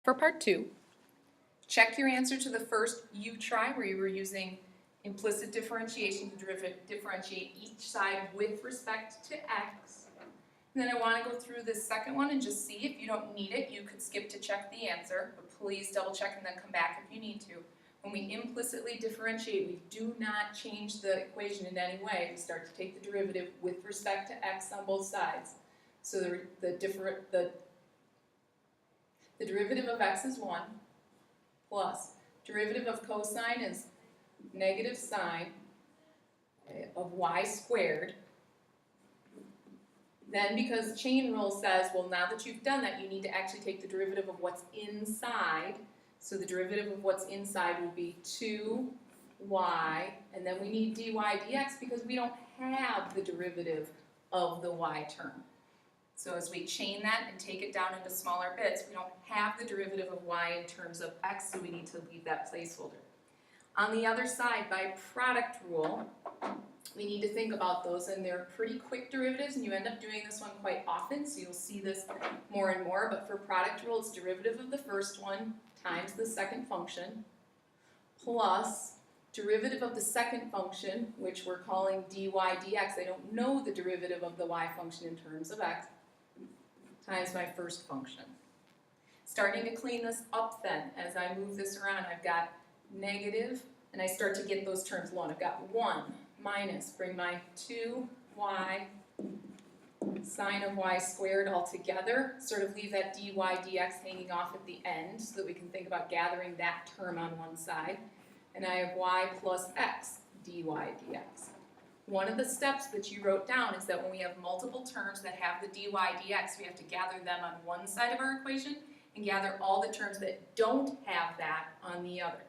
For part 2, check your answer to the first U try where you were using implicit differentiation to differentiate each side with respect to x. And then I want to go through this second one and just see if you don't need it, you could skip to check the answer, but please double check and then come back if you need to. When we implicitly differentiate, we do not change the equation in any way. We start to take the derivative with respect to x on both sides. So the derivative of x is 1 plus derivative of cosine is negative sine of y squared. Then because chain rule says, well, now that you've done that, you need to actually take the derivative of what's inside. So the derivative of what's inside will be 2y, and then we need dy dx because we don't have the derivative of the y term. So as we chain that and take it down into smaller bits, we don't have the derivative of y in terms of x, so we need to leave that placeholder. On the other side, by product rule, we need to think about those, and they're pretty quick derivatives, and you end up doing this one quite often, so you'll see this more and more, but for product rule, it's derivative of the first one times the second function, plus derivative of the second function, which we're calling dy dx. I don't know the derivative of the y function in terms of x, times my first function. Starting to clean this up then, as I move this around, I've got negative, and I start to get those terms alone. I've got 1 minus, bring my 2y sine of y squared all together, sort of leave that dy dx hanging off at the end so that we can think about gathering that term on one side. And I have y plus x dy dx. One of the steps that you wrote down is that when we have multiple terms that have the dy dx, we have to gather them on one side of our equation and gather all the terms that don't have that on the other.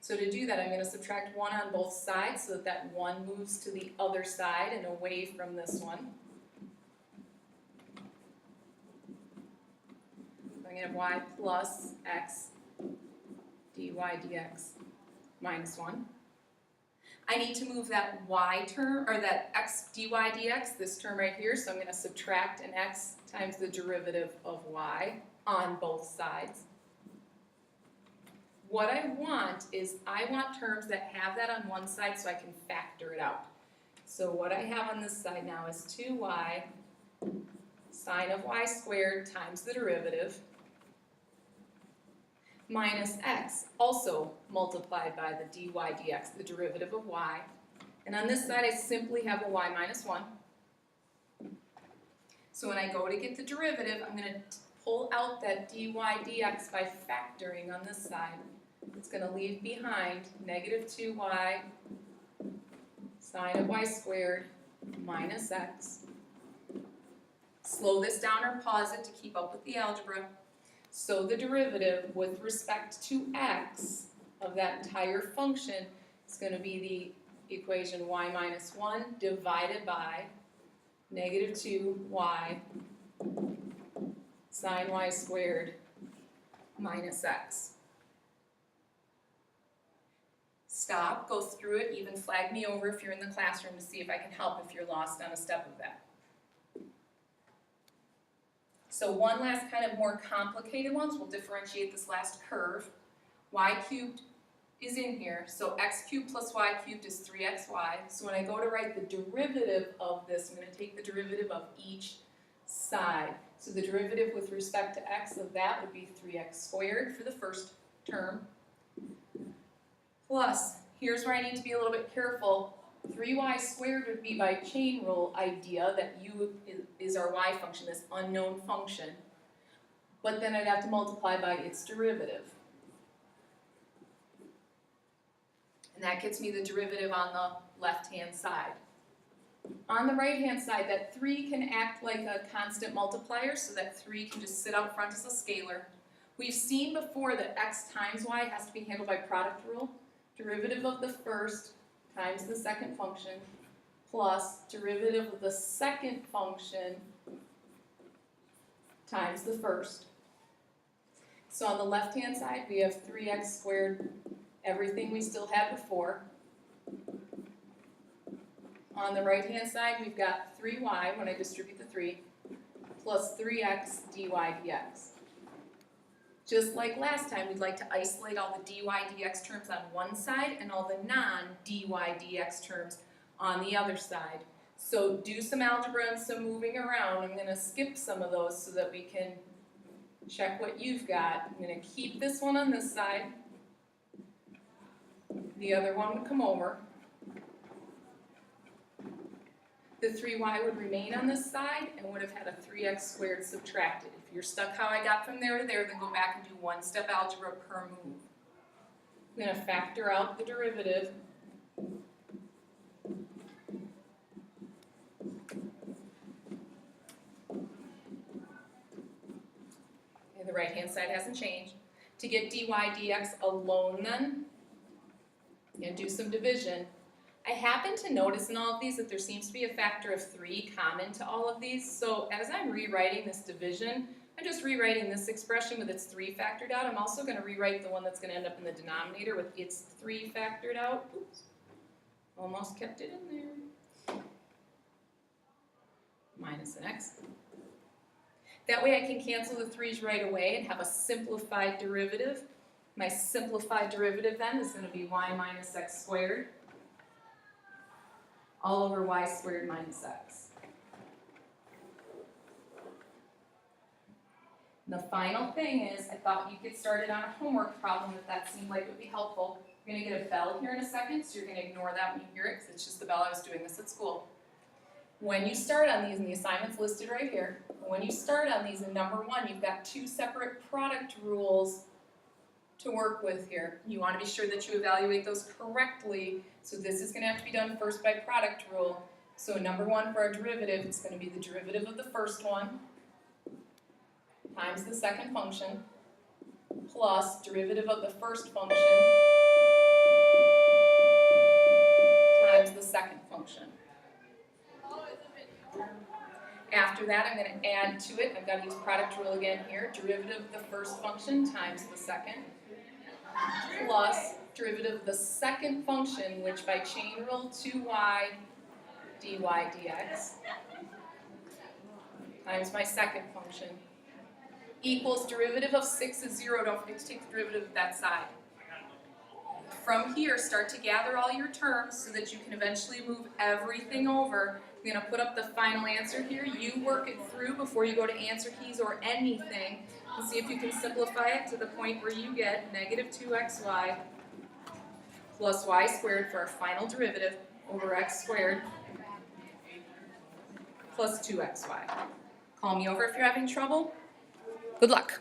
So to do that, I'm going to subtract 1 on both sides so that that 1 moves to the other side and away from this one. So I'm going to have y plus x dy dx minus 1. I need to move that y term, or that x dy dx, this term right here, so I'm going to subtract an x times the derivative of y on both sides. What I want is, I want terms that have that on one side so I can factor it out. So what I have on this side now is 2y sine of y squared times the derivative minus x, also multiplied by the dy dx, the derivative of y. And on this side I simply have a y minus 1. So when I go to get the derivative, I'm going to pull out that dy dx by factoring on this side. It's going to leave behind negative 2y sine of y squared minus x. Slow this down or pause it to keep up with the algebra. So the derivative with respect to x of that entire function is going to be the equation y minus 1 divided by negative 2y sine y squared minus x. Stop, go through it, even flag me over if you're in the classroom to see if I can help if you're lost on a step of that. So one last kind of more complicated ones, we'll differentiate this last curve. Y cubed is in here, so x cubed plus y cubed is 3xy. So when I go to write the derivative of this, I'm going to take the derivative of each side. So the derivative with respect to x of that would be 3x squared for the first term. Plus, here's where I need to be a little bit careful. 3y squared would be by chain rule idea that u is our y function, this unknown function. But then I'd have to multiply by its derivative. And that gets me the derivative on the left-hand side. On the right-hand side, that 3 can act like a constant multiplier, so that 3 can just sit out front as a scalar. We've seen before that x times y has to be handled by product rule. Derivative of the first times the second function plus derivative of the second function times the first. So on the left-hand side, we have 3x squared, everything we still had before. On the right-hand side, we've got 3y, when I distribute the 3, plus 3x dy dx. Just like last time, we'd like to isolate all the dy dx terms on one side and all the non-dy dx terms on the other side. So do some algebra and some moving around. I'm going to skip some of those so that we can check what you've got. I'm going to keep this one on this side. The other one would come over. The 3y would remain on this side and would have had a 3x squared subtracted. If you're stuck how I got from there to there, then go back and do one-step algebra per move. I'm going to factor out the derivative. And the right-hand side hasn't changed. To get dy dx alone then, I'm going to do some division. I happen to notice in all of these that there seems to be a factor of 3 common to all of these. So as I'm rewriting this division, I'm just rewriting this expression with its 3 factored out. I'm also going to rewrite the one that's going to end up in the denominator with its 3 factored out. Oops, almost kept it in there. Minus an x. That way I can cancel the 3's right away and have a simplified derivative. My simplified derivative then is going to be y minus x squared all over y squared minus x. And the final thing is, I thought you could start it on a homework problem if that seemed like it would be helpful. You're going to get a bell here in a second, so you're going to ignore that when you hear it, because it's just the bell. I was doing this at school. When you start on these, and the assignment's listed right here, when you start on these in number 1, you've got 2 separate product rules to work with here. You want to be sure that you evaluate those correctly. So this is going to have to be done first by product rule. So number 1 for our derivative, it's going to be the derivative of the first one times the second function plus derivative of the first function times the second function. After that, I'm going to add to it, I've got to use product rule again here, derivative of the first function times the second plus derivative of the second function, which by chain rule 2y dy dx times my second function equals derivative of 6 is 0. Don't forget to take the derivative of that side. From here, start to gather all your terms so that you can eventually move everything over. I'm going to put up the final answer here. You work it through before you go to answer keys or anything and see if you can simplify it to the point where you get negative 2xy plus y squared for our final derivative over x squared plus 2xy. Call me over if you're having trouble. Good luck.